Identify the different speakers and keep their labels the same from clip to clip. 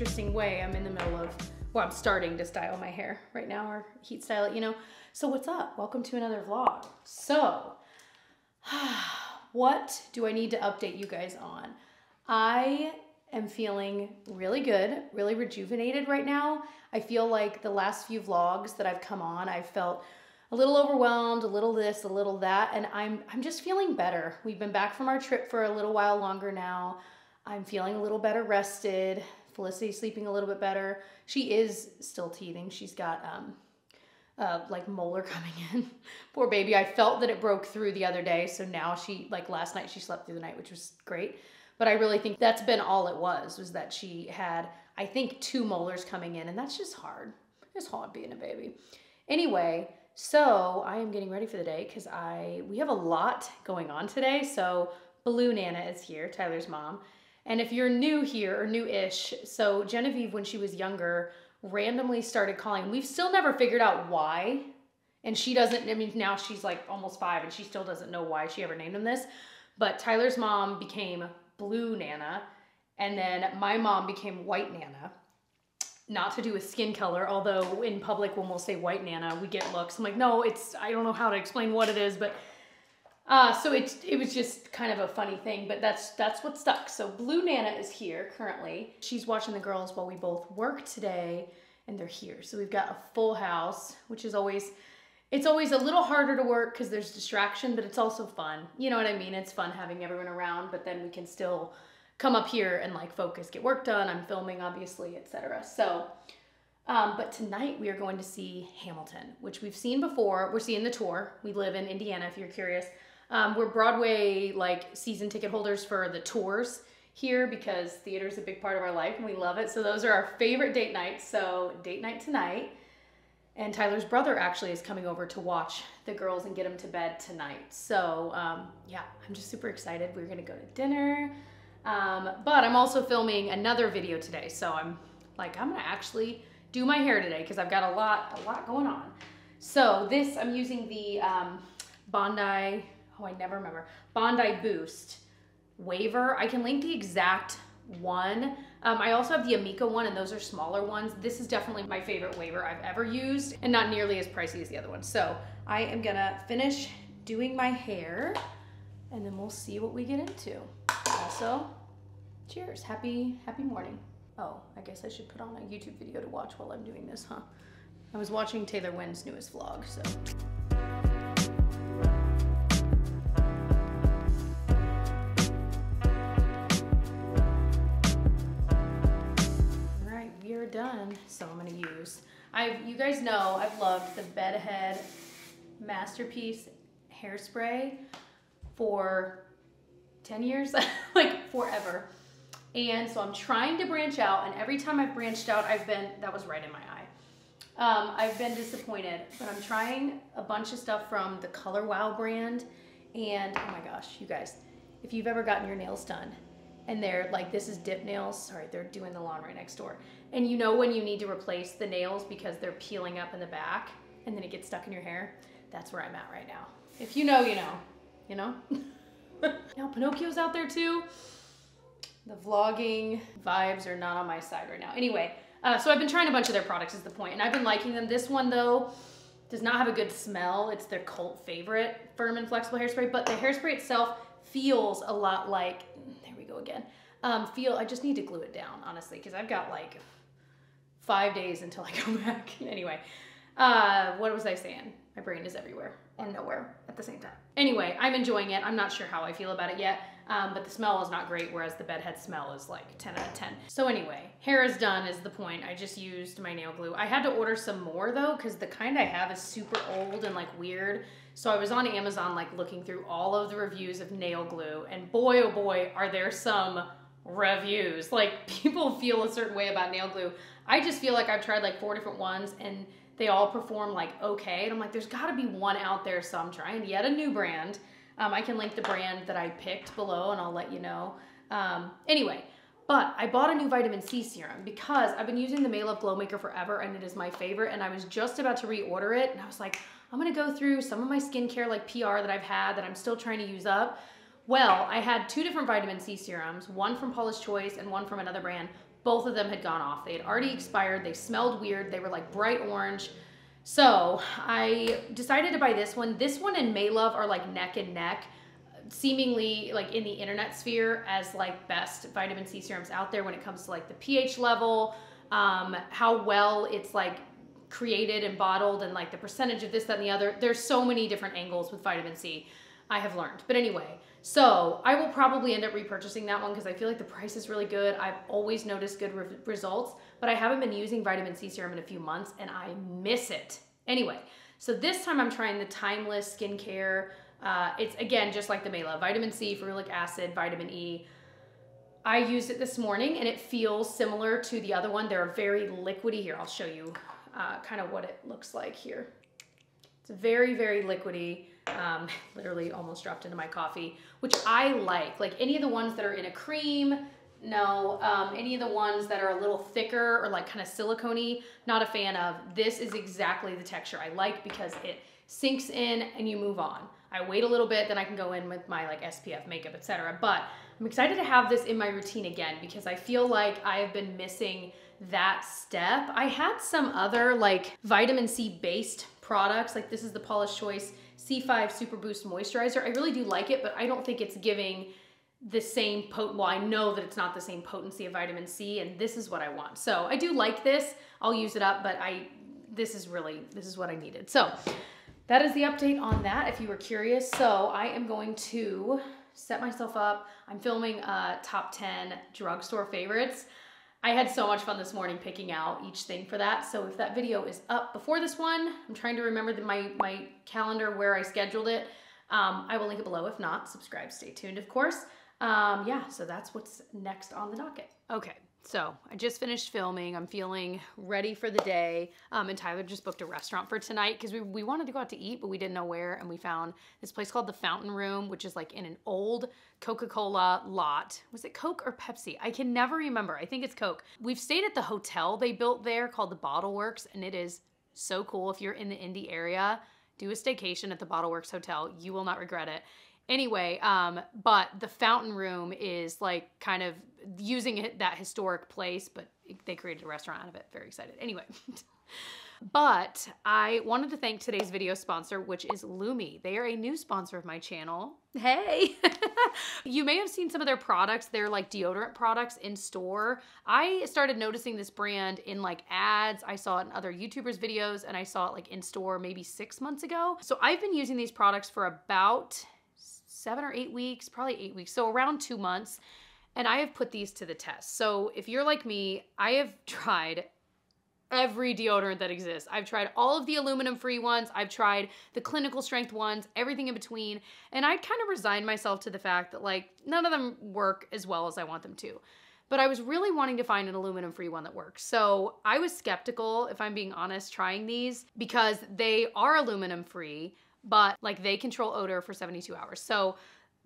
Speaker 1: interesting way. I'm in the middle of, well, I'm starting to style my hair right now, or heat style it, you know. So what's up? Welcome to another vlog. So, what do I need to update you guys on? I am feeling really good, really rejuvenated right now. I feel like the last few vlogs that I've come on, I've felt a little overwhelmed, a little this, a little that, and I'm just feeling better. We've been back from our trip for a little while longer now. I'm feeling a little better rested. Felicity's sleeping a little bit better. She is still teething. She's got like molar coming in. Poor baby. I felt that it broke through the other day, so now she, like last night, she slept through the night, which was great. But I really think that's been all it was that she had, I think, 2 molars coming in, and that's just hard. It's hard being a baby. Anyway, so I am getting ready for the day because we have a lot going on today. So Blue Nana is here, Tyler's mom. And if you're new here or new-ish, so Genevieve, when she was younger, randomly started calling. We've still never figured out why. And she doesn't, I mean, now she's like almost 5 and she still doesn't know why she ever named him this. But Tyler's mom became Blue Nana. And then my mom became White Nana. Not to do with skin color, although in public when we'll say White Nana, we get looks. I'm like, no, I don't know how to explain what it is, but so it was just kind of a funny thing, but that's what stuck. So Blue Nana is here currently. She's watching the girls while we both work today, and they're here. So we've got a full house, which is it's always a little harder to work because there's distraction, but it's also fun. You know what I mean? It's fun having everyone around, but then we can still come up here and like focus, get work done. I'm filming obviously, etc. So, but tonight we are going to see Hamilton, which we've seen before. We're seeing the tour. We live in Indiana, if you're curious. We're Broadway like season ticket holders for the tours here because theater is a big part of our life and we love it. So those are our favorite date nights. So date night tonight. And Tyler's brother actually is coming over to watch the girls and get them to bed tonight. So yeah, I'm just super excited. We're gonna go to dinner. But I'm also filming another video today. So I'm gonna actually do my hair today because I've got a lot going on. So this, I'm using the Bondi, oh, I never remember, Bondi Boost Waver. I can link the exact one. I also have the Amica one, and those are smaller ones. This is definitely my favorite waver I've ever used and not nearly as pricey as the other one. So I am gonna finish doing my hair and then we'll see what we get into. Also, cheers, happy morning. Oh, I guess I should put on a YouTube video to watch while I'm doing this, huh? I was watching Taylor Wynn's newest vlog, so. All right, we are done. So I'm gonna use, you guys know I've loved the Bedhead Masterpiece hairspray for 10 years, like forever. And so I'm trying to branch out, and every time I've branched out, that was right in my eye. I've been disappointed, but I'm trying a bunch of stuff from the Color Wow brand. And oh my gosh, you guys, if you've ever gotten your nails done and they're like, this is dip nails, sorry, they're doing the lawn right next door. And you know when you need to replace the nails because they're peeling up in the back and then it gets stuck in your hair? That's where I'm at right now. If you know, you know, you know? Now Pinocchio's out there too. The vlogging vibes are not on my side right now. Anyway, so I've been trying a bunch of their products is the point, and I've been liking them. This one though does not have a good smell. It's their cult favorite firm and flexible hairspray, but the hairspray itself feels a lot like, there we go again. I just need to glue it down, honestly, because I've got like 5 days until I go back. Anyway, what was I saying? My brain is everywhere and nowhere at the same time. Anyway, I'm enjoying it. I'm not sure how I feel about it yet, but the smell is not great, whereas the Bedhead smell is like 10 out of 10. So anyway, hair is done is the point. I just used my nail glue. I had to order some more though, because the kind I have is super old and like weird. So I was on Amazon like looking through all of the reviews of nail glue, and boy, oh boy, are there some reviews. Like people feel a certain way about nail glue. I just feel like I've tried like 4 different ones and they all perform like okay. And I'm like, there's gotta be one out there. So I'm trying yet a new brand. I can link the brand that I picked below and I'll let you know. Anyway, but I bought a new vitamin C serum because I've been using the Maelove Glow Maker forever and it is my favorite, and I was just about to reorder it and I was like, I'm gonna go through some of my skincare like PR that I've had that I'm still trying to use up. Well, I had 2 different vitamin C serums, one from Paula's Choice and one from another brand. both of them had gone off. They had already expired. They smelled weird. They were like bright orange. So I decided to buy this one. This one and Maelove are like neck and neck, seemingly like in the internet sphere as like best vitamin C serums out there when it comes to like the pH level, how well it's like created and bottled, and like the percentage of this, that, and the other. There's so many different angles with vitamin C, I have learned. But anyway, so I will probably end up repurchasing that one because I feel like the price is really good. I've always noticed good results, but I haven't been using vitamin C serum in a few months and I miss it. Anyway, so this time I'm trying the Timeless skincare. It's again, just like the Maelove, vitamin C, ferulic acid, vitamin E. I used it this morning and it feels similar to the other one. They're very liquidy. Here, I'll show you kind of what it looks like here. It's very, very liquidy. Literally almost dropped into my coffee, which I like. Like any of the ones that are in a cream, no. Any of the ones that are a little thicker or like kind of silicone-y, not a fan of. This is exactly the texture I like because it sinks in and you move on. I wait a little bit, then I can go in with my like SPF makeup, etc. But I'm excited to have this in my routine again because I feel like I have been missing that step. I had some other like vitamin C based products, like this is the Paula's Choice C5 Super Boost Moisturizer. I really do like it, but I don't think it's giving the same well, I know that it's not the same potency of vitamin C, and this is what I want. So I do like this. I'll use it up, but this is what I needed. So that is the update on that, if you were curious. So I am going to set myself up. I'm filming top 10 drugstore favorites. I had so much fun this morning picking out each thing for that. So if that video is up before this one, I'm trying to remember my calendar where I scheduled it. I will link it below. If not, subscribe, stay tuned, of course. Yeah, so that's what's next on the docket. Okay, so I just finished filming. I'm feeling ready for the day. And Tyler just booked a restaurant for tonight because we wanted to go out to eat, but we didn't know where. And we found this place called the Fountain Room, which is like in an old Coca-Cola lot. Was it Coke or Pepsi? I can never remember. I think it's Coke. We've stayed at the hotel they built there called the Bottle Works, and it is so cool. If you're in the Indy area, do a staycation at the Bottle Works Hotel. You will not regret it. Anyway, but the Fountain Room is like kind of using that historic place, but they created a restaurant out of it. Very excited. Anyway, but I wanted to thank today's video sponsor, which is Lume. They are a new sponsor of my channel. Hey, you may have seen some of their products. They're like deodorant products in store. I started noticing this brand in like ads. I saw it in other YouTubers' videos, and I saw it like in store maybe 6 months ago. So I've been using these products for about 7 or 8 weeks, probably 8 weeks. So around 2 months. And I have put these to the test. So if you're like me, I have tried every deodorant that exists. I've tried all of the aluminum-free ones. I've tried the clinical strength ones, everything in between. And I'd kind of resigned myself to the fact that like none of them work as well as I want them to. But I was really wanting to find an aluminum-free one that works. So I was skeptical, if I'm being honest, trying these because they are aluminum-free, but like they control odor for 72 hours. So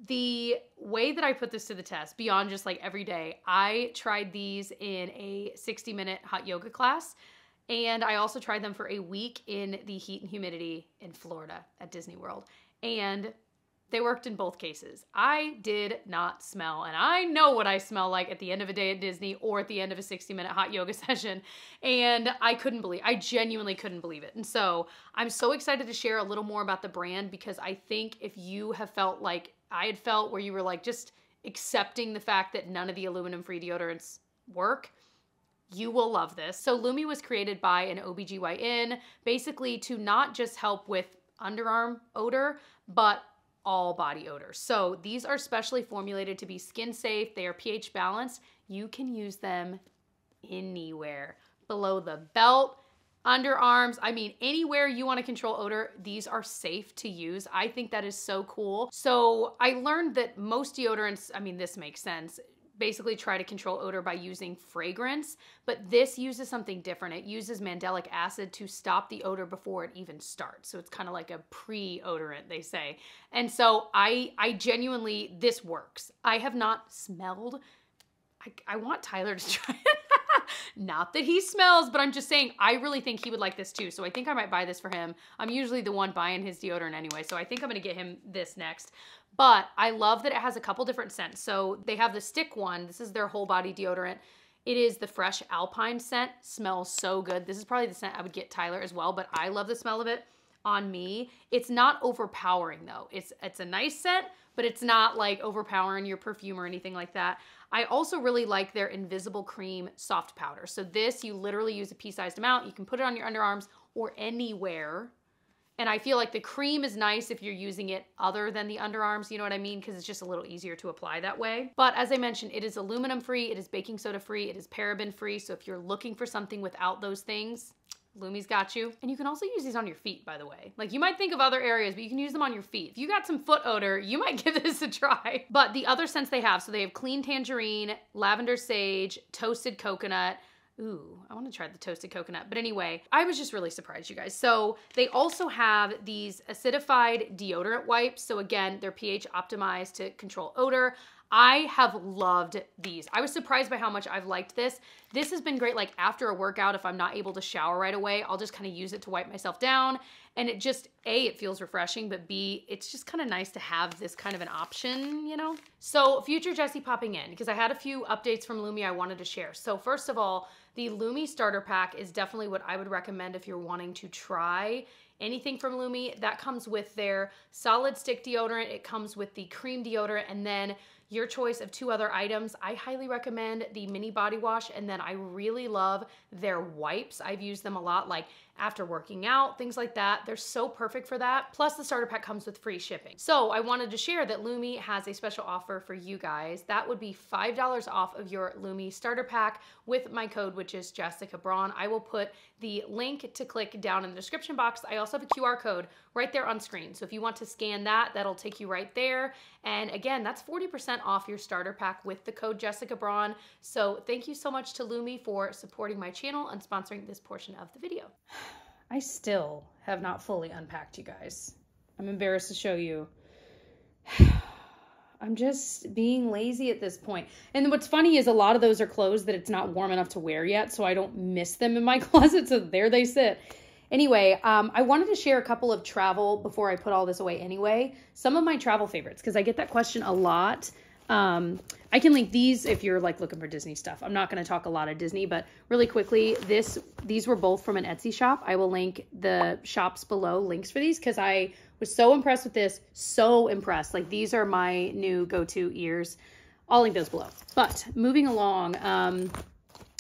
Speaker 1: the way that I put this to the test, beyond just like every day, I tried these in a 60-minute hot yoga class. And I also tried them for a week in the heat and humidity in Florida at Disney World. And they worked in both cases. I did not smell, and I know what I smell like at the end of a day at Disney or at the end of a 60-minute hot yoga session. And I genuinely couldn't believe it. And so I'm so excited to share a little more about the brand because I think if you have felt like I had felt where you were like just accepting the fact that none of the aluminum-free deodorants work, you will love this. So Lume was created by an OBGYN basically to not just help with underarm odor, but all body odor. So these are specially formulated to be skin safe. They are pH balanced. You can use them anywhere. Below the belt, underarms, I mean, anywhere you want to control odor, these are safe to use. I think that is so cool. So I learned that most deodorants, I mean, this makes sense, basically try to control odor by using fragrance, but this uses something different. It uses mandelic acid to stop the odor before it even starts. So it's kind of like a pre-odorant, they say. And so I genuinely, this works. I have not smelled, I want Tyler to try it. Not that he smells, but I'm just saying, I really think he would like this too. So I think I might buy this for him. I'm usually the one buying his deodorant anyway, so I think I'm gonna get him this next. But I love that it has a couple different scents. So they have the stick one. This is their whole body deodorant. It is the Fresh Alpine scent. Smells so good. This is probably the scent I would get Tyler as well, but I love the smell of it on me. It's not overpowering though. It's a nice scent, but it's not like overpowering your perfume or anything like that. I also really like their Invisible Cream Soft Powder. So this, you literally use a pea-sized amount. You can put it on your underarms or anywhere. And I feel like the cream is nice if you're using it other than the underarms, you know what I mean? Because it's just a little easier to apply that way. But as I mentioned, it is aluminum free, it is baking soda free, it is paraben free. So if you're looking for something without those things, Lumi's got you. And you can also use these on your feet, by the way. Like, you might think of other areas, but you can use them on your feet. If you got some foot odor, you might give this a try. But the other scents they have, so they have clean tangerine, lavender sage, toasted coconut. Ooh, I want to try the toasted coconut. But anyway, I was just really surprised, you guys. So they also have these acidified deodorant wipes. So again, they're pH optimized to control odor. I have loved these. I was surprised by how much I've liked this. This has been great, like after a workout, if I'm not able to shower right away, I'll just kind of use it to wipe myself down. And it just, A, it feels refreshing, but B, it's just kind of nice to have this kind of an option, you know? So future Jessie popping in, because I had a few updates from Lumi I wanted to share. So first of all, the Lumi starter pack is definitely what I would recommend if you're wanting to try anything from Lumi. That comes with their solid stick deodorant. It comes with the cream deodorant, and then your choice of 2 other items. I highly recommend the mini body wash, and then I really love their wipes. I've used them a lot, like after working out, things like that. They're so perfect for that. Plus the starter pack comes with free shipping. So I wanted to share that Lumi has a special offer for you guys. That would be $5 off of your Lumi starter pack with my code, which is Jessica Braun. I will put the link to click down in the description box. I also have a QR code right there on screen. So if you want to scan that, that'll take you right there. And again, that's 40% off your starter pack with the code Jessica Braun. So thank you so much to Lumi for supporting my channel and sponsoring this portion of the video. I still have not fully unpacked, you guys. I'm embarrassed to show you. I'm just being lazy at this point. And what's funny is a lot of those are clothes that it's not warm enough to wear yet, so I don't miss them in my closet, so there they sit. Anyway, I wanted to share a couple of travel before I put all this away anyway. Some of my travel favorites, because I get that question a lot. I can link these if you're like looking for Disney stuff. I'm not going to talk a lot of Disney, but really quickly, these were both from an Etsy shop. I will link the shops below, links for these, because I was so impressed with this. So impressed. Like, these are my new go-to ears. I'll link those below. But moving along, a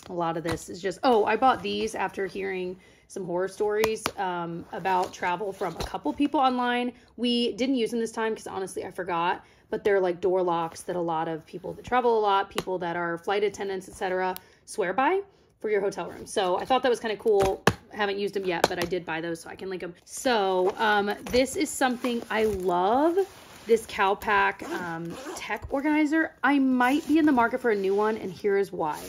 Speaker 1: lot of this is just, oh, I bought these after hearing some horror stories about travel from a couple people online. We didn't use them this time because honestly I forgot, but they're like door locks that a lot of people that travel a lot, people that are flight attendants, etc., swear by for your hotel room. So I thought that was kind of cool. I haven't used them yet, but I did buy those, so I can link them. So this is something I love, this Calpak tech organizer. I might be in the market for a new one, and here is why.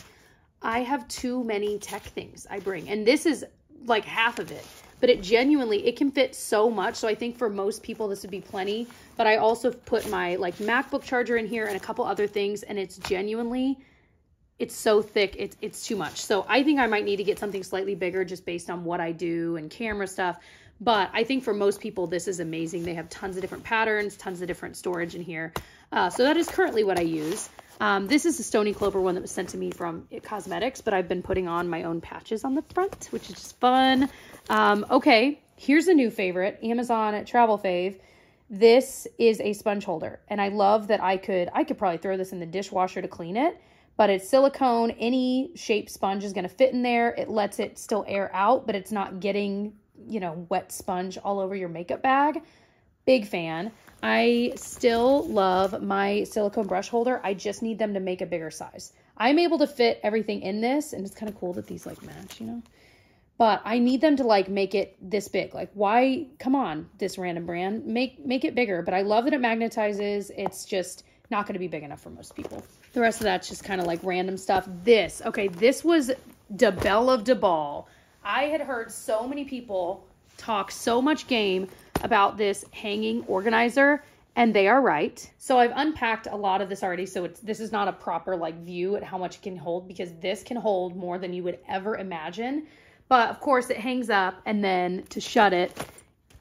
Speaker 1: I have too many tech things I bring, and this is like half of it, but it genuinely, it can fit so much. So I think for most people this would be plenty, but I also put my like MacBook charger in here and a couple other things, and it's genuinely, it's so thick, it's too much. So I think I might need to get something slightly bigger just based on what I do and camera stuff. But I think for most people this is amazing. They have tons of different patterns, tons of different storage in here. So that is currently what I use. This is the Stony Clover one that was sent to me from It Cosmetics, but I've been putting on my own patches on the front, which is just fun. Okay, here's a new favorite, Amazon travel fave. This is a sponge holder, and I love that I could probably throw this in the dishwasher to clean it, but it's silicone. Any shape sponge is going to fit in there. It lets it still air out, but it's not getting, you know, wet sponge all over your makeup bag. Big fan. I still love my silicone brush holder. I just need them to make a bigger size. I'm able to fit everything in this, and it's kind of cool that these like match, you know, but I need them to like make it this big. Like, why, come on, this random brand, make it bigger. But I love that it magnetizes. It's just not going to be big enough for most people. The rest of that's just kind of like random stuff. This was the belle of the ball. I had heard so many people talk so much game about this hanging organizer, and they are right. So I've unpacked a lot of this already, so this is not a proper like view at how much it can hold, because this can hold more than you would ever imagine. But of course it hangs up, and then to shut it,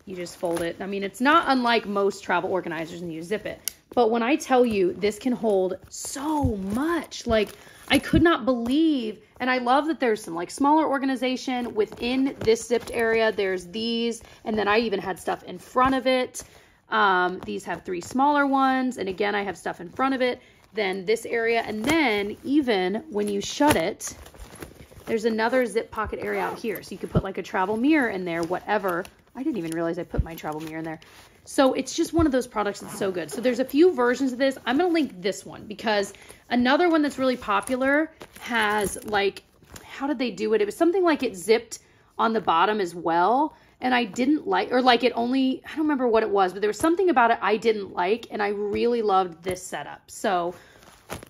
Speaker 1: you just fold it. I mean, it's not unlike most travel organizers, and you zip it. But when I tell you this can hold so much, like I could not believe, and I love that there's some like smaller organization within this zipped area. There's these, and then I even had stuff in front of it. These have 3 smaller ones, and again, I have stuff in front of it. Then this area, and then even when you shut it, there's another zip pocket area out here. So you could put like a travel mirror in there, whatever. I didn't even realize I put my travel mirror in there. So it's just one of those products that's so good. So there's a few versions of this. I'm going to link this one because another one that's really popular has like, how did they do it? It was something like it zipped on the bottom as well. And I didn't like, or like it only, I don't remember what it was, but there was something about it I didn't like. And I really loved this setup. So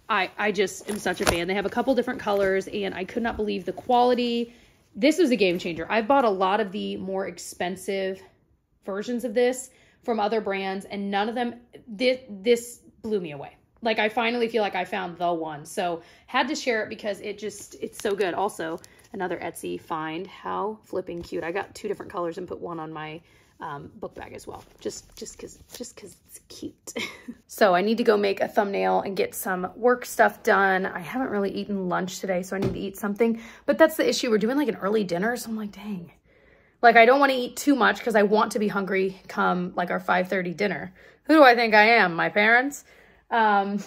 Speaker 1: I just am such a fan. They have a couple different colors and I could not believe the quality. This was a game changer. I've bought a lot of the more expensive versions of this from other brands and none of them, this blew me away. Like I finally feel like I found the one. So had to share it because it's so good. Also, another Etsy find. How flipping cute. I got 2 different colors and put one on my book bag as well. Just cause it's cute. So I need to go make a thumbnail and get some work stuff done. I haven't really eaten lunch today, so I need to eat something, but that's the issue. We're doing like an early dinner. So I'm like, dang, like I don't want to eat too much because I want to be hungry come like our 5:30 dinner. Who do I think I am? My parents? No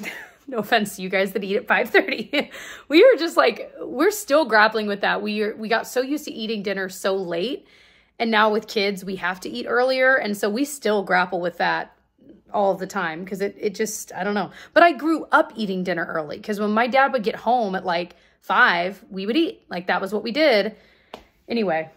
Speaker 1: offense to you guys that eat at 5:30. We are just like, we're still grappling with that. We got so used to eating dinner so late. And now with kids, we have to eat earlier. And so we still grapple with that all the time because it just, I don't know. But I grew up eating dinner early because when my dad would get home at like 5, we would eat. Like that was what we did. Anyway,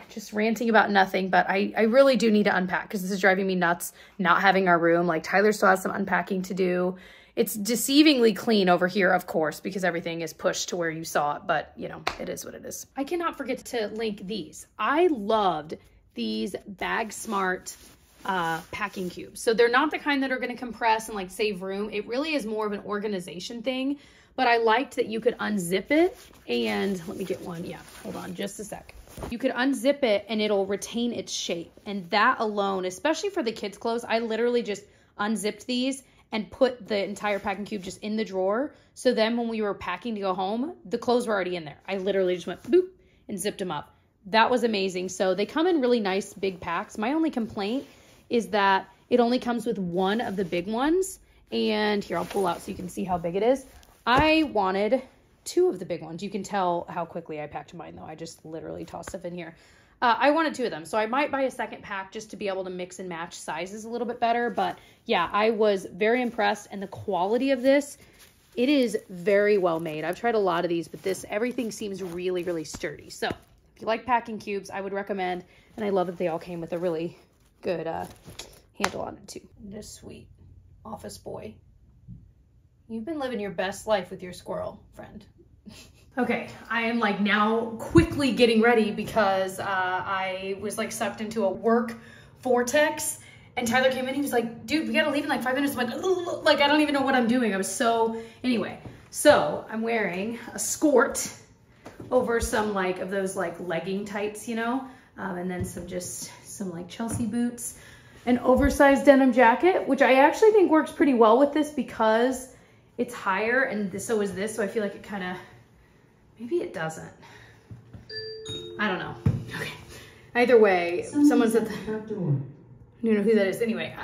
Speaker 1: just ranting about nothing, but I really do need to unpack because this is driving me nuts not having our room. Like Tyler still has some unpacking to do. It's deceivingly clean over here, of course, because everything is pushed to where you saw it, but you know, it is what it is. I cannot forget to link these. I loved these Bag Smart packing cubes. So they're not the kind that are going to compress and like save room. It really is more of an organization thing, but I liked that you could unzip it and let me get one. Yeah, hold on just a sec. You could unzip it and it'll retain its shape. And that alone, especially for the kids' clothes, I literally just unzipped these and put the entire packing cube just in the drawer. So then when we were packing to go home, the clothes were already in there. I literally just went boop and zipped them up. That was amazing. So they come in really nice big packs. My only complaint is that it only comes with one of the big ones. And here, I'll pull out so you can see how big it is. I wanted 2 of the big ones. You can tell how quickly I packed mine though. I just literally tossed stuff in here. I wanted 2 of them. So I might buy a second pack just to be able to mix and match sizes a little bit better. But yeah, I was very impressed. And the quality of this, it is very well made. I've tried a lot of these, but everything seems really, really sturdy. So if you like packing cubes, I would recommend. And I love that they all came with a really good handle on it too. Just sweet. Office boy. You've been living your best life with your squirrel friend. Okay, I am like now quickly getting ready because I was like sucked into a work vortex and Tyler came in, he was like, dude, we gotta leave in like 5 minutes. I'm like, I don't even know what I'm doing. I was so, anyway. So I'm wearing a skirt over some like of those like legging tights, you know, and then some like Chelsea boots, an oversized denim jacket, which I actually think works pretty well with this because it's higher and so is this. So I feel like it kind of, maybe it doesn't. I don't know. Okay. Either way, someone's at the front door. You know who that is. Anyway,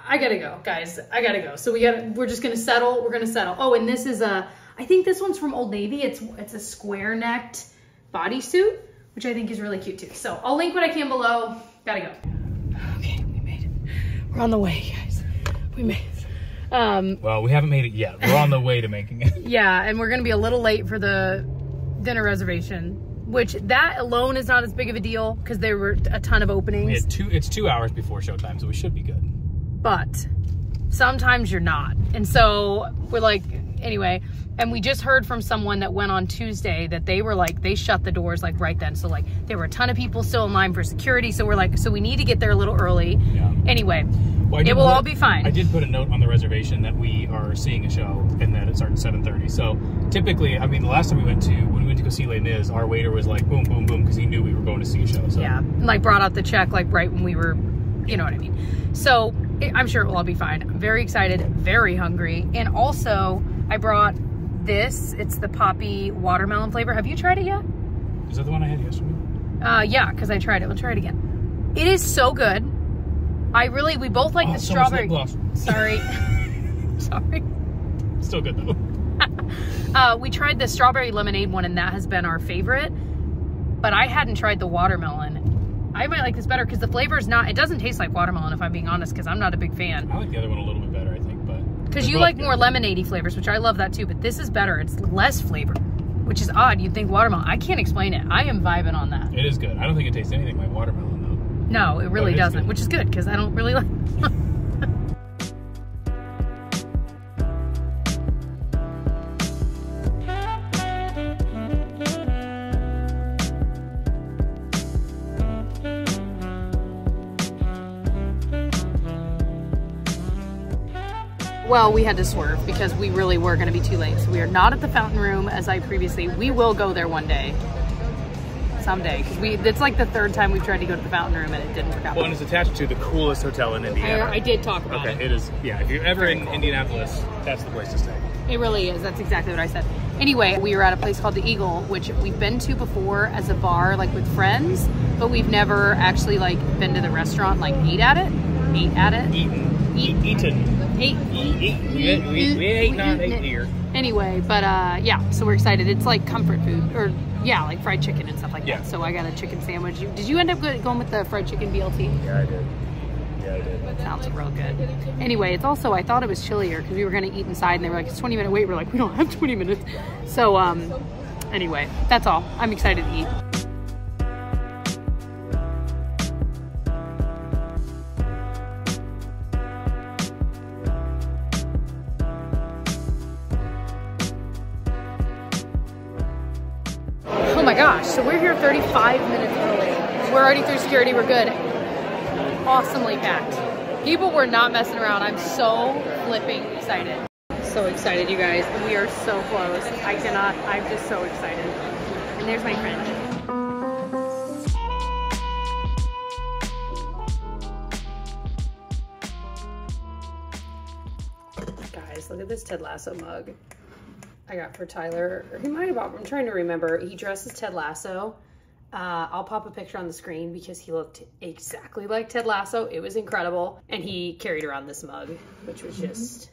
Speaker 1: I gotta go, guys. I gotta go. So we're just gonna settle. We're gonna settle. Oh, and this is I think this one's from Old Navy. It's a square necked bodysuit, which I think is really cute too. So I'll link what I can below. Gotta go. Okay, we made it. We're on the way, guys. We made it. Well, we haven't made it yet. We're on the way to making it. Yeah, and we're gonna be a little late for the dinner reservation, which that alone is not as big of a deal because there were a ton of openings. It's 2 hours before showtime, so we should be good. But sometimes you're not. And so we're like, anyway, and we just heard from someone that went on Tuesday that they were like, they shut the doors like right then. So like there were a ton of people still in line for security. So we're like, so we need to get there a little early. Yeah. Anyway, well, it will all be fine. I did put a note on the reservation that we are seeing a show and that it starts at 7:30. So typically, I mean, the last time when we went to go see Les Mis, our waiter was like, boom, boom, boom, because he knew we were going to see a show. So. Yeah, like brought out the check like right when we were, you know what I mean. So I'm sure it will all be fine. I'm very excited, very hungry. And also I brought this. It's the poppy watermelon flavor. Have you tried it yet?
Speaker 2: Is that the one I had yesterday?
Speaker 1: Yeah, because I tried it. We'll try it again. It is so good. We both like the strawberry. Sorry. Sorry.
Speaker 2: Still good though.
Speaker 1: We tried the strawberry lemonade one and that has been our favorite. But I hadn't tried the watermelon. I might like this better because the flavor is not, it doesn't taste like watermelon if I'm being honest, because I'm not a big fan.
Speaker 2: I like the other one a little bit better, I think, but.
Speaker 1: Because you like more lemonade-y flavors, which I love that too, but this is better. It's less flavor, which is odd. You'd think watermelon. I can't explain it. I am vibing on that.
Speaker 2: It is good. I don't think it tastes anything like watermelon though.
Speaker 1: No, it really doesn't, which is good because I don't really like Well, we had to swerve because we really were going to be too late. So we are not at the Fountain Room as I previously. We will go there one day. Someday. Because it's like the third time we've tried to go to the Fountain Room and it didn't work out.
Speaker 2: Well, and it's attached to the coolest hotel in Indiana.
Speaker 1: I did talk about it.
Speaker 2: Okay, it is. Yeah, if you're ever in Indianapolis, that's the place to stay.
Speaker 1: It really is. That's exactly what I said. Anyway, we were at a place called the Eagle, which we've been to before as a bar, like with friends, but we've never actually like been to the restaurant, like ate at it.
Speaker 2: Eaten. We ate not ate here.
Speaker 1: Anyway, but yeah, so we're excited. It's like comfort food, or yeah, like fried chicken and stuff like that. So I got a chicken sandwich. Did you end up going with the fried chicken BLT?
Speaker 2: Yeah, I did. Yeah, I did.
Speaker 1: Sounds real good. Anyway, it's also, I thought it was chillier because we were going to eat inside and they were like, it's 20-minute wait. We're like, we don't have 20 minutes. So anyway, that's all. I'm excited to eat. Oh my gosh, so we're here 35 minutes early. We're already through security, we're good. Awesomely packed. People were not messing around. I'm so flipping excited. So excited, you guys. We are so close. I'm just so excited. And there's my friend. Guys, look at this Ted Lasso mug I got for Tyler. He might have bought, I'm trying to remember. He dresses Ted Lasso. I'll pop a picture on the screen because he looked exactly like Ted Lasso. It was incredible. And he carried around this mug, which was just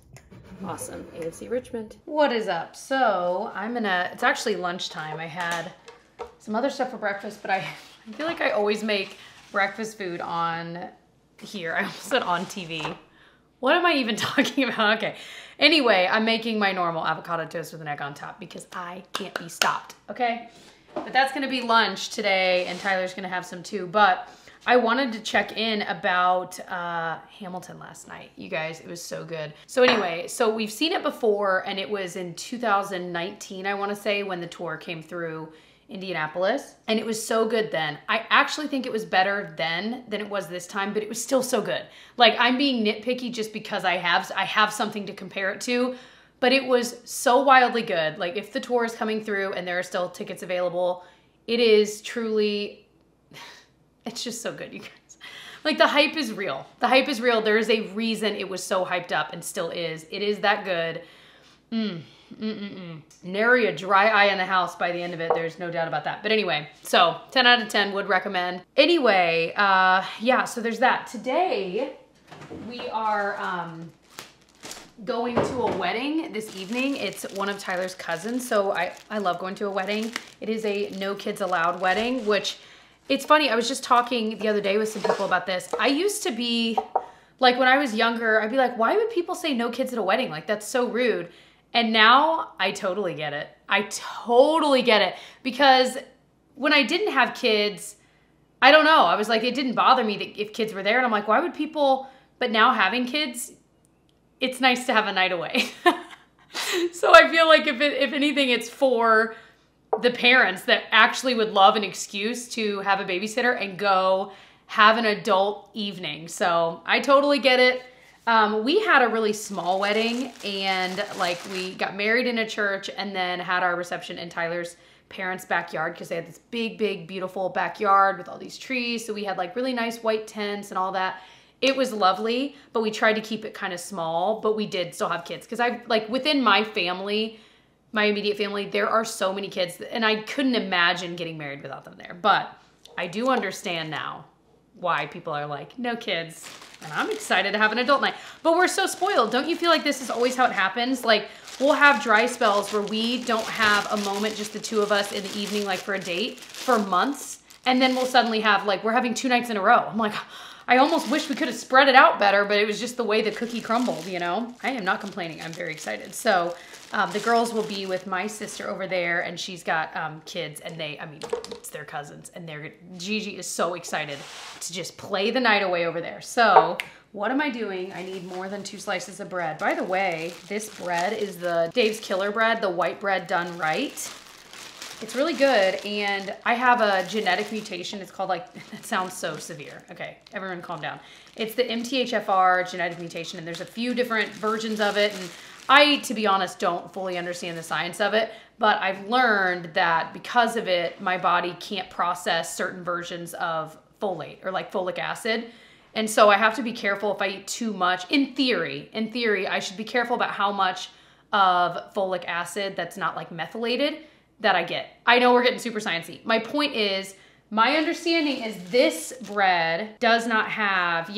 Speaker 1: awesome. AFC Richmond. What is up? So it's actually lunchtime. I had some other stuff for breakfast, but I feel like I always make breakfast food on here. I almost said on TV. What am I even talking about? Okay. Anyway, I'm making my normal avocado toast with an egg on top because I can't be stopped, okay? But that's gonna be lunch today and Tyler's gonna have some too. But I wanted to check in about Hamilton last night. You guys, it was so good. So anyway, so we've seen it before and it was in 2019, I wanna say, when the tour came through Indianapolis. And it was so good then. I actually think it was better then than it was this time, but it was still so good. Like, I'm being nitpicky just because I have something to compare it to, but it was so wildly good. Like, if the tour is coming through and there are still tickets available, it is truly, it's just so good, you guys. Like, the hype is real. The hype is real. There is a reason it was so hyped up and still is. It is that good. Nary a dry eye in the house by the end of it. There's no doubt about that. But anyway, so 10 out of 10 would recommend. Anyway, yeah, so there's that. Today, we are going to a wedding this evening. It's one of Tyler's cousins, so I love going to a wedding. It is a no kids allowed wedding, which it's funny. I was just talking the other day with some people about this. I used to be, like when I was younger, I'd be like, why would people say no kids at a wedding? Like, that's so rude. And now I totally get it. I totally get it. Because when I didn't have kids, I don't know. I was like, it didn't bother me that if kids were there. And I'm like, why would people, but now having kids, it's nice to have a night away. So I feel like if anything, it's for the parents that actually would love an excuse to have a babysitter and go have an adult evening. So I totally get it. We had a really small wedding and like we got married in a church and then had our reception in Tyler's parents' backyard because they had this big, beautiful backyard with all these trees. So we had like really nice white tents and all that. It was lovely, but we tried to keep it kind of small, but we did still have kids. Cause within my family, my immediate family, there are so many kids, and I couldn't imagine getting married without them there. But I do understand now why people are like, no kids. And I'm excited to have an adult night. But we're so spoiled. Don't you feel like this is always how it happens? Like, we'll have dry spells where we don't have a moment, just the two of us in the evening, like for a date, for months. And then we'll suddenly have, like, we're having 2 nights in a row. I'm like, I almost wish we could have spread it out better, but it was just the way the cookie crumbled, you know? I am not complaining. I'm very excited. So the girls will be with my sister over there, and she's got kids, and it's their cousins, and Gigi is so excited to just play the night away over there. So what am I doing? I need more than 2 slices of bread. By the way, this bread is the Dave's Killer bread, the white bread done right. It's really good, and I have a genetic mutation. It's called, like, that sounds so severe. Okay, everyone calm down. It's the MTHFR genetic mutation, and there's a few different versions of it, and I, to be honest, don't fully understand the science of it, but I've learned that because of it, my body can't process certain versions of folate, or like folic acid, and so I have to be careful if I eat too much. In theory, I should be careful about how much of folic acid that's not, like, methylated that I get. I know we're getting super sciencey. My point is, my understanding is this bread does not have,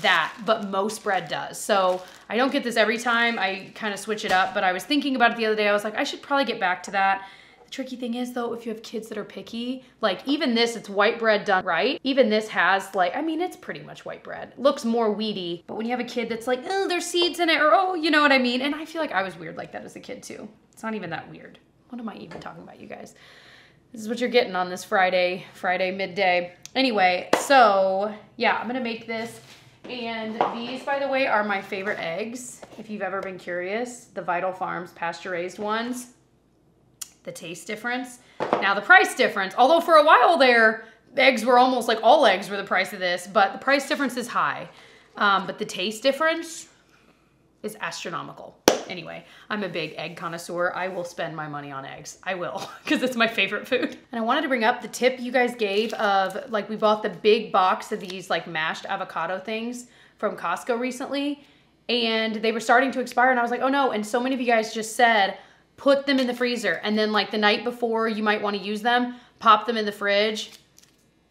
Speaker 1: that, but most bread does. So I don't get this every time. I kind of switch it up, but I was thinking about it the other day. I was like, I should probably get back to that. The tricky thing is, though, if you have kids that are picky, like even this, it's white bread done right. Even this has, like, I mean, it's pretty much white bread. It looks more wheaty, but when you have a kid that's like, oh, there's seeds in it, or oh, you know what I mean? And I feel like I was weird like that as a kid too. It's not even that weird. What am I even talking about, you guys? This is what you're getting on this Friday midday. Anyway, so yeah, I'm gonna make this. And these, by the way, are my favorite eggs. If you've ever been curious, the Vital Farms pasture-raised ones. The taste difference. Now the price difference, although for a while there, eggs were almost like all eggs were the price of this, but the price difference is high. But the taste difference is astronomical. Anyway, I'm a big egg connoisseur. I will spend my money on eggs. I will, because it's my favorite food. And I wanted to bring up the tip you guys gave of, like, we bought the big box of these, like, mashed avocado things from Costco recently, and they were starting to expire, and I was like, oh no, and so many of you guys just said, put them in the freezer, and then, like, the night before you might want to use them, pop them in the fridge.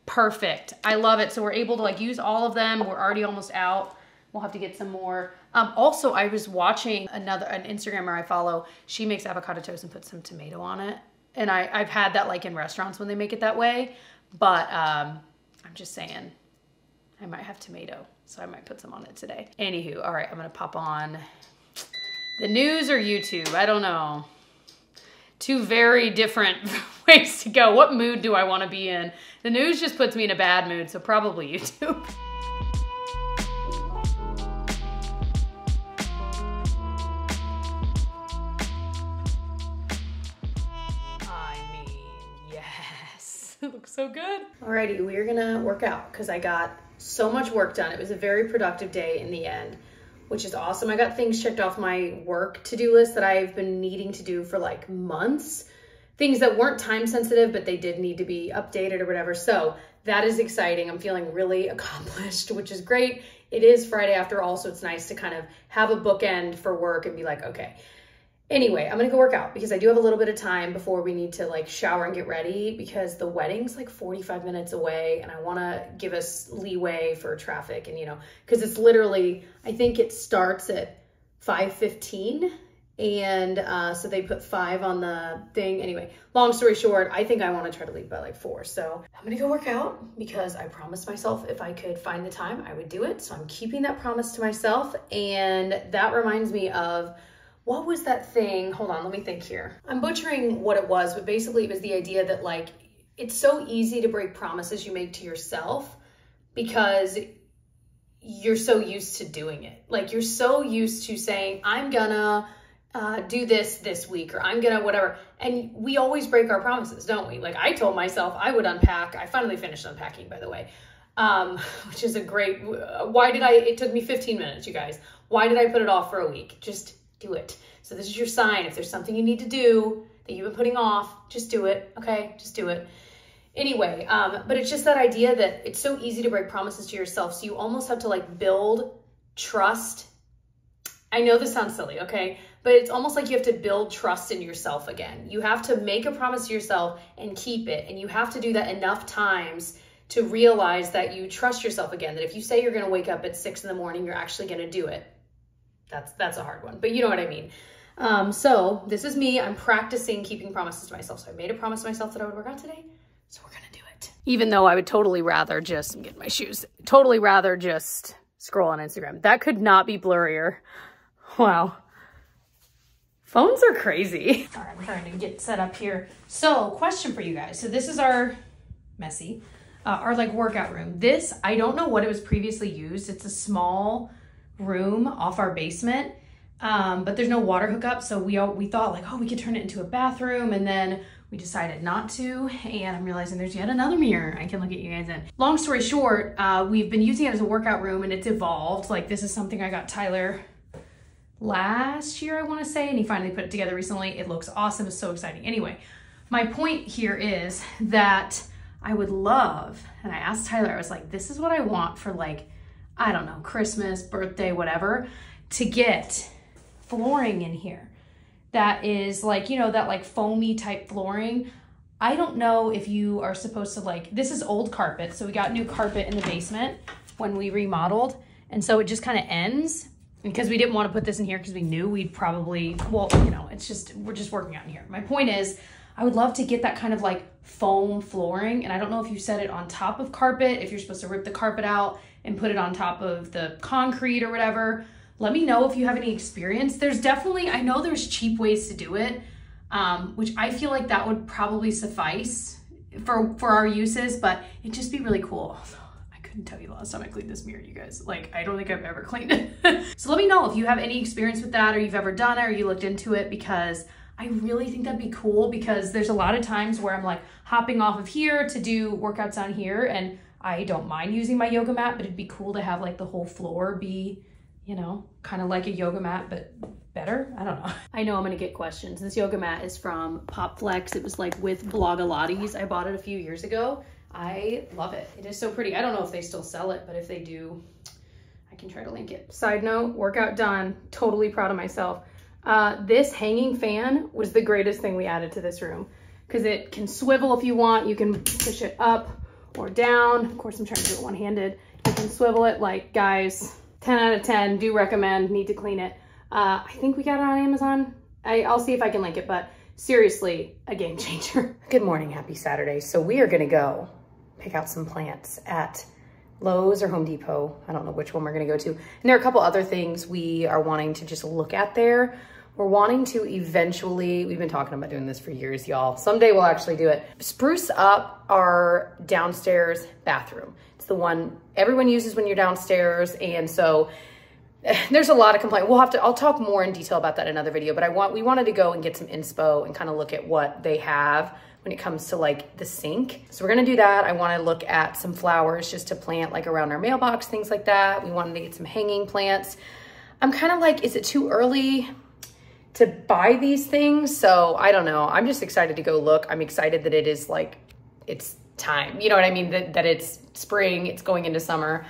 Speaker 1: Perfect. I love it. So we're able to, like, use all of them. We're already almost out. We'll have to get some more. Also, I was watching an Instagrammer I follow. She makes avocado toast and puts some tomato on it. And I've had that, like, in restaurants when they make it that way. But I'm just saying, I might have tomato, so I might put some on it today. Anywho, all right, I'm gonna pop on the news or YouTube. I don't know. 2 very different ways to go. What mood do I want to be in? The news just puts me in a bad mood, so probably YouTube. It looks so good. Alrighty, we're gonna work out because I got so much work done. It was a very productive day in the end, which is awesome. I got things checked off my work to-do list that I've been needing to do for like months. Things that weren't time sensitive, but they did need to be updated or whatever. So that is exciting. I'm feeling really accomplished, which is great. It is Friday after all, so it's nice to kind of have a bookend for work and be like, okay. Anyway, I'm gonna go work out because I do have a little bit of time before we need to like shower and get ready because the wedding's like 45 minutes away and I wanna give us leeway for traffic and, you know, because it's literally, I think it starts at 5:15 and so they put 5 on the thing. Anyway, long story short, I think I wanna try to leave by like 4. So I'm gonna go work out because I promised myself if I could find the time, I would do it. So I'm keeping that promise to myself. And that reminds me of, what was that thing? Hold on, let me think here. I'm butchering what it was, but basically it was the idea that like, it's so easy to break promises you make to yourself because you're so used to doing it. Like you're so used to saying, I'm gonna do this week, or I'm gonna whatever. And we always break our promises, don't we? Like I told myself I would unpack. I finally finished unpacking, by the way, which is a great, it took me 15 minutes, you guys. Why did I put it off for a week? Just do it. So this is your sign. If there's something you need to do that you've been putting off, just do it. Okay, just do it. Anyway, but it's just that idea that it's so easy to break promises to yourself. So you almost have to like build trust I know this sounds silly, okay? But it's almost like you have to build trust in yourself again. You have to make a promise to yourself and keep it. And you have to do that enough times to realize that you trust yourself again, that if you say you're gonna wake up at 6 in the morning, you're actually gonna do it. That's a hard one, but you know what I mean. So this is me, I'm practicing keeping promises to myself. So I made a promise to myself that I would work out today, so we're gonna do it. Even though I would totally rather just, get my shoes, totally rather just scroll on Instagram. That could not be blurrier. Wow. Phones are crazy. All right, I'm trying to get set up here. So question for you guys. So this is our our like workout room. This, I don't know what it was previously used. It's a small room off our basement, but there's no water hookup. So we thought like, oh, we could turn it into a bathroom, and then we decided not to. And I'm realizing there's yet another mirror I can look at you guys in. Long story short, we've been using it as a workout room, and it's evolved. Like this is something I got Tyler last year, I want to say, and he finally put it together recently. It looks awesome. It's so exciting. Anyway, my point here is that I would love, and I asked Tyler, I was like, this is what I want for like, I don't know, Christmas, birthday, whatever, to get flooring in here that is like, you know, that like foamy type flooring. I don't know if you are supposed to like, this is old carpet. So we got new carpet in the basement when we remodeled. And so it just kind of ends. Because we didn't want to put this in here because we knew we'd probably, well, you know, it's just, we're just working out in here. My point is, I would love to get that kind of like foam flooring. And I don't know if you set it on top of carpet, if you're supposed to rip the carpet out and put it on top of the concrete or whatever. Let me know if you have any experience. There's definitely, I know there's cheap ways to do it, which I feel like that would probably suffice for our uses, but it'd just be really cool. I couldn't tell you the last time I cleaned this mirror, you guys. Like, I don't think I've ever cleaned it. So let me know if you have any experience with that, or you've ever done it, or you looked into it, because I really think that'd be cool, because there's a lot of times where I'm like hopping off of here to do workouts on here, and I don't mind using my yoga mat, but it'd be cool to have like the whole floor be, you know, kind of like a yoga mat, but better. I don't know. I know I'm gonna get questions. This yoga mat is from PopFlex. It was like with Blogilates. I bought it a few years ago. I love it. It is so pretty. I don't know if they still sell it, but if they do, I can try to link it. Side note, workout done. Totally proud of myself. This hanging fan was the greatest thing we added to this room, because it can swivel if you want. You can push it up or down. Of course, I'm trying to do it one-handed. You can swivel it. Like, guys, 10 out of 10, do recommend, need to clean it. I think we got it on Amazon. I'll see if I can link it, but seriously, a game changer. Good morning, happy Saturday. So we are gonna go pick out some plants at Lowe's or Home Depot. I don't know which one we're gonna go to. And there are a couple other things we are wanting to just look at there. We're wanting to eventually, we've been talking about doing this for years, y'all. Someday we'll actually do it. Spruce up our downstairs bathroom. It's the one everyone uses when you're downstairs. And so there's a lot of complaint. I'll talk more in detail about that in another video, but we wanted to go and get some inspo and kind of look at what they have when it comes to like the sink. So we're gonna do that. I wanna look at some flowers just to plant like around our mailbox, things like that. We wanted to get some hanging plants. I'm kind of like, is it too early to buy these things? So I don't know. I'm just excited to go look. I'm excited that it is like, it's time. You know what I mean? That it's spring, it's going into summer.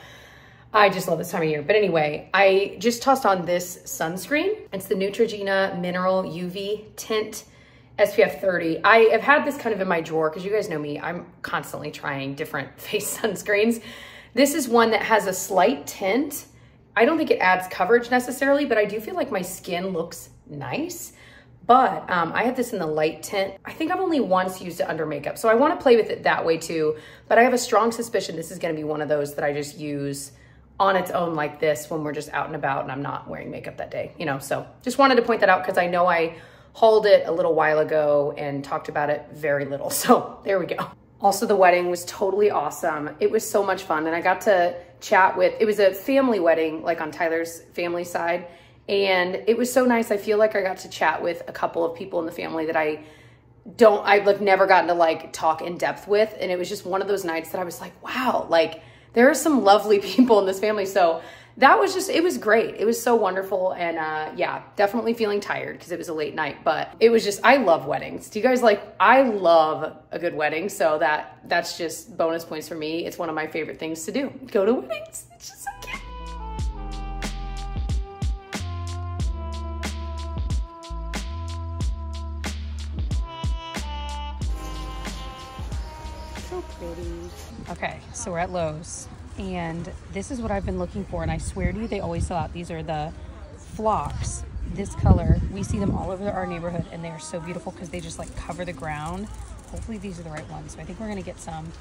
Speaker 1: I just love this time of year. But anyway, I just tossed on this sunscreen. It's the Neutrogena Mineral UV Tint SPF 30. I have had this kind of in my drawer because you guys know me. I'm constantly trying different face sunscreens. This is one that has a slight tint. I don't think it adds coverage necessarily, but I do feel like my skin looks nice. But I have this in the light tint. I think I've only once used it under makeup, so I want to play with it that way too. But I have a strong suspicion this is going to be one of those that I just use on its own like this when we're just out and about and I'm not wearing makeup that day, you know. So just wanted to point that out because I know I hauled it a little while ago and talked about it very little. So there we go. Also, the wedding was totally awesome. It was so much fun. And I got to chat with, it was a family wedding, like on Tyler's family side. And it was so nice. I feel like I got to chat with a couple of people in the family that I've like never gotten to like talk in depth with. And it was just one of those nights that I was like, wow, like there are some lovely people in this family. So that was just, it was great. It was so wonderful. And yeah, definitely feeling tired because it was a late night, but it was just, I love weddings. Do you guys like, I love a good wedding. So that's just bonus points for me. It's one of my favorite things to do. Go to weddings. It's just so cute. Okay, so we're at Lowe's, and this is what I've been looking for, and I swear to you, they always sell out. These are the phlox, this color. We see them all over our neighborhood, and they are so beautiful because they just like cover the ground. Hopefully these are the right ones. So I think we're gonna get some.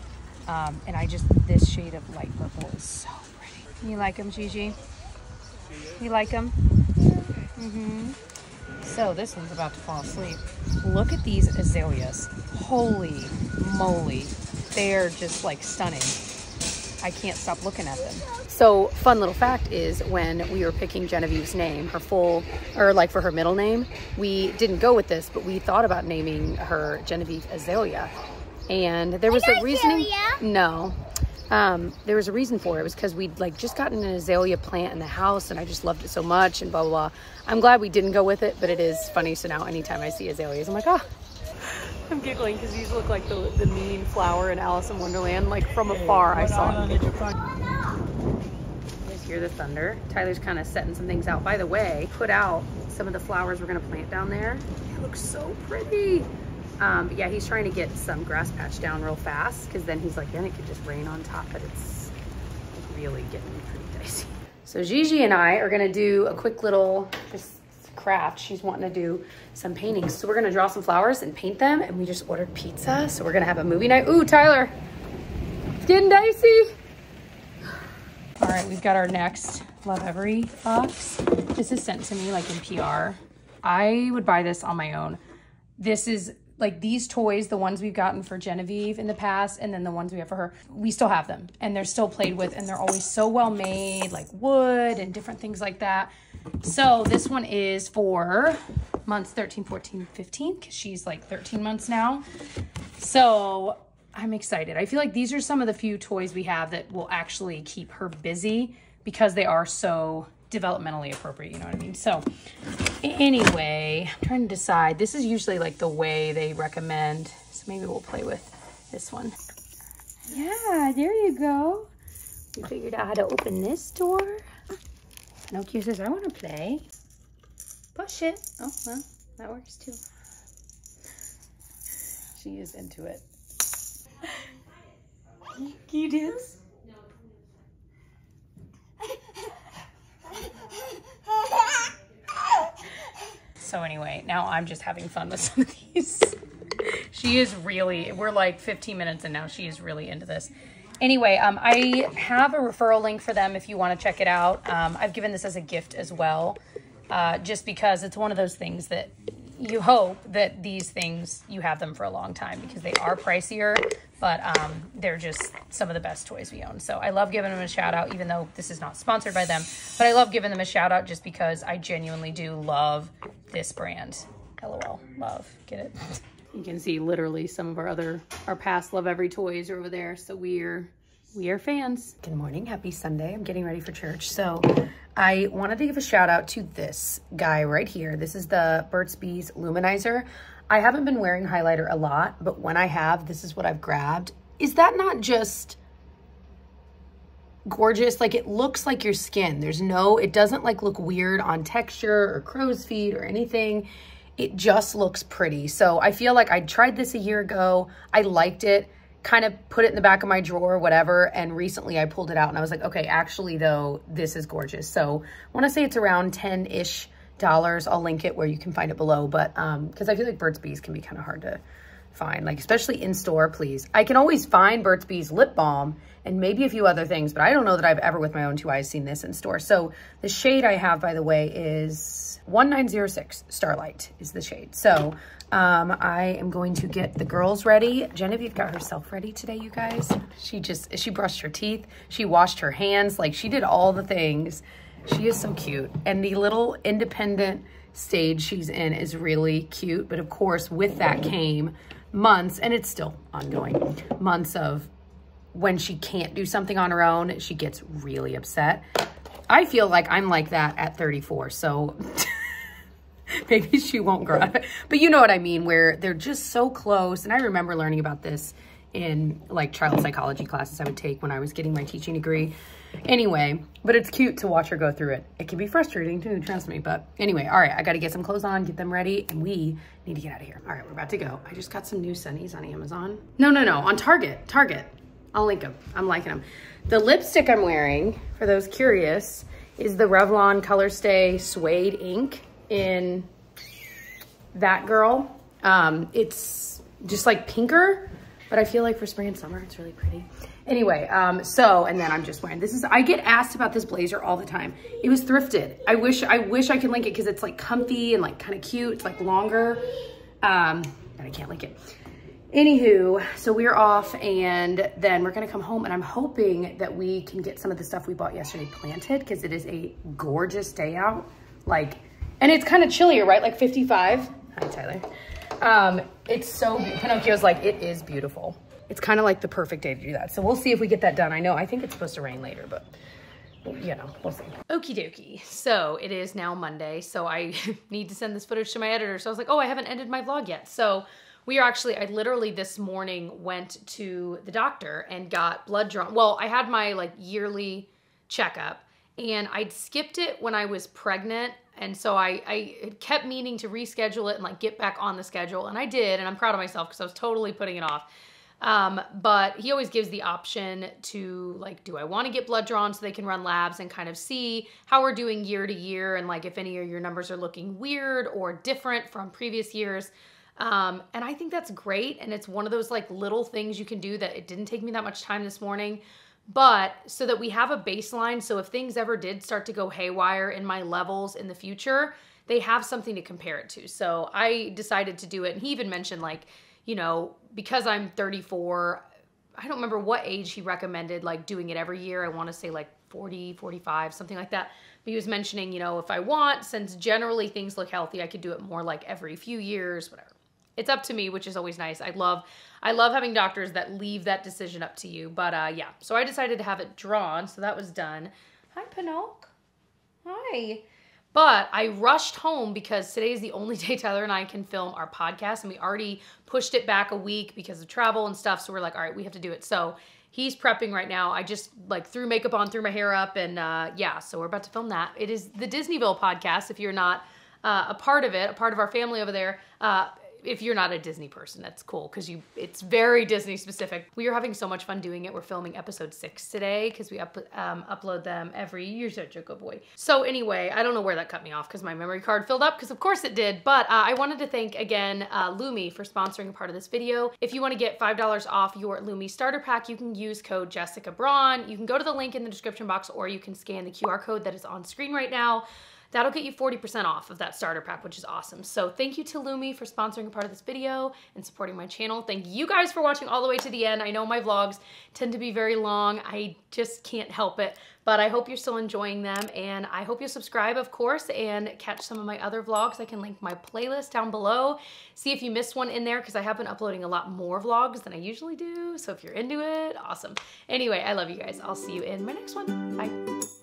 Speaker 1: And this shade of light purple is so pretty. You like them, Gigi? You like them? Mm-hmm. So this one's about to fall asleep. Look at these azaleas. Holy moly. They're just like stunning. I can't stop looking at them. So fun little fact is when we were picking Genevieve's name, her full, or like for her middle name, we didn't go with this, but we thought about naming her Genevieve Azalea. And there was a reasoning. No. There was a reason for it. It was because we'd like just gotten an azalea plant in the house and I just loved it so much and blah, blah, blah. I'm glad we didn't go with it, but it is funny. So now anytime I see azaleas, I'm like, ah. I'm giggling because these look like the mean flower in Alice in Wonderland. Like from afar, I saw it. You guys hear the thunder? Tyler's kind of setting some things out. By the way, put out some of the flowers we're going to plant down there. It looks so pretty. But yeah, he's trying to get some grass patch down real fast because then he's like, then it could just rain on top, but it's really getting pretty dicey. So Gigi and I are going to do a quick little just craft. She's wanting to do some paintings. So we're going to draw some flowers and paint them, and we just ordered pizza. So we're going to have a movie night. Ooh, Tyler, it's getting dicey. All right, we've got our next Lovevery box. This is sent to me like in PR. I would buy this on my own. This is like these toys, the ones we've gotten for Genevieve in the past, and then the ones we have for her, we still have them and they're still played with, and they're always so well made, like wood and different things like that. So this one is for months 13, 14, 15, because she's like 13 months now. So I'm excited. I feel like these are some of the few toys we have that will actually keep her busy because they are so developmentally appropriate, you know what I mean? So anyway, I'm trying to decide. This is usually like the way they recommend, so maybe we'll play with this one. Yeah, there you go. We figured out how to open this door. Pinocchio says, I want to play. Push it. Oh, well, that works too. She is into it. Can you do this? So anyway, now I'm just having fun with some of these. She is really, we're like 15 minutes and now she is really into this. Anyway, I have a referral link for them if you want to check it out. I've given this as a gift as well, just because it's one of those things that you hope that these things, you have them for a long time because they are pricier, but they're just some of the best toys we own. So I love giving them a shout out, even though this is not sponsored by them, but I love giving them a shout out just because I genuinely do love this brand. LOL, love, get it? You can see literally some of our past Lovevery toys are over there. So we are fans. Good morning, happy Sunday. I'm getting ready for church. So I wanted to give a shout out to this guy right here. This is the Burt's Bees Luminizer. I haven't been wearing highlighter a lot, but when I have, this is what I've grabbed. Is that not just gorgeous? Like it looks like your skin. It doesn't like look weird on texture or crow's feet or anything. It just looks pretty. So I feel like I tried this a year ago. I liked it, kind of put it in the back of my drawer, whatever. And recently I pulled it out and I was like, okay, actually though, this is gorgeous. So I want to say it's around $10-ish. I'll link it where you can find it below. But because I feel like Burt's Bees can be kind of hard to find, like especially in store, please. I can always find Burt's Bees lip balm and maybe a few other things, but I don't know that I've ever with my own two eyes seen this in store. So the shade I have, by the way, is 1906 Starlight is the shade. So I am going to get the girls ready. Genevieve got herself ready today, you guys. She brushed her teeth. She washed her hands. Like she did all the things. She is so cute. And the little independent stage she's in is really cute. But of course, with that came months, and it's still ongoing, months of when she can't do something on her own, she gets really upset. I feel like I'm like that at 34, so maybe she won't grow up. But you know what I mean, where they're just so close. And I remember learning about this in like child psychology classes I would take when I was getting my teaching degree. Anyway, but it's cute to watch her go through it. It can be frustrating too, trust me. But anyway, all right, I got to get some clothes on, get them ready, and we need to get out of here. All right, we're about to go. I just got some new sunnies on Amazon. No, on Target. I'll link them. I'm liking them. The lipstick I'm wearing, for those curious, is the Revlon Colorstay Suede Ink in that girl. It's just like pinker, but I feel like for spring and summer, it's really pretty. Anyway, and then I'm just wearing, I get asked about this blazer all the time. It was thrifted. I wish I could link it because it's like comfy and like kind of cute. It's like longer, but I can't link it. Anywho, so we're off and then we're gonna come home and I'm hoping that we can get some of the stuff we bought yesterday planted because it is a gorgeous day out. Like, and it's kind of chillier, right? Like 55. Hi, Tyler. It's so, Pinocchio's like, it is beautiful. It's kind of like the perfect day to do that. So we'll see if we get that done. I think it's supposed to rain later, but you know, we'll see. Okie dokie. So it is now Monday. So I need to send this footage to my editor. So I was like, oh, I haven't ended my vlog yet. So we are actually, I literally this morning went to the doctor and got blood drawn. Well, I had my like yearly checkup and I'd skipped it when I was pregnant. And so I kept meaning to reschedule it and like get back on the schedule. And I did, and I'm proud of myself because I was totally putting it off. But he always gives the option to like, do I want to get blood drawn so they can run labs and kind of see how we're doing year to year and like if any of your numbers are looking weird or different from previous years. And I think that's great. And it's one of those like little things you can do that it didn't take me that much time this morning, but so that we have a baseline. So if things ever did start to go haywire in my levels in the future, they have something to compare it to. So I decided to do it. And he even mentioned like, you know, because I'm 34, I don't remember what age he recommended like doing it every year. I want to say like 40, 45, something like that. But he was mentioning, you know, if I want, since generally things look healthy, I could do it more like every few years, whatever. It's up to me, which is always nice. I love having doctors that leave that decision up to you. But yeah, so I decided to have it drawn. So that was done. Hi, Pinocchio. Hi. But I rushed home because today is the only day Tyler and I can film our podcast. And we already pushed it back a week because of travel and stuff. So we're like, all right, we have to do it. So he's prepping right now. I just like threw makeup on, threw my hair up. And yeah, so we're about to film that. It is the Disneyville podcast. If you're not a part of it, a part of our family over there, if you're not a Disney person, that's cool because it's very Disney specific. We are having so much fun doing it. We're filming episode 6 today because we upload them every year. You're such a good boy. So anyway, I don't know where that cut me off because my memory card filled up because of course it did. But I wanted to thank again Lumi for sponsoring a part of this video. If you want to get $5 off your Lumi starter pack, you can use code Jessica Braun. You can go to the link in the description box or you can scan the QR code that is on screen right now. That'll get you 40% off of that starter pack, which is awesome. So thank you to Lumi for sponsoring a part of this video and supporting my channel. Thank you guys for watching all the way to the end. I know my vlogs tend to be very long. I just can't help it, but I hope you're still enjoying them. And I hope you'll subscribe, of course, and catch some of my other vlogs. I can link my playlist down below. See if you missed one in there because I have been uploading a lot more vlogs than I usually do. So if you're into it, awesome. Anyway, I love you guys. I'll see you in my next one. Bye.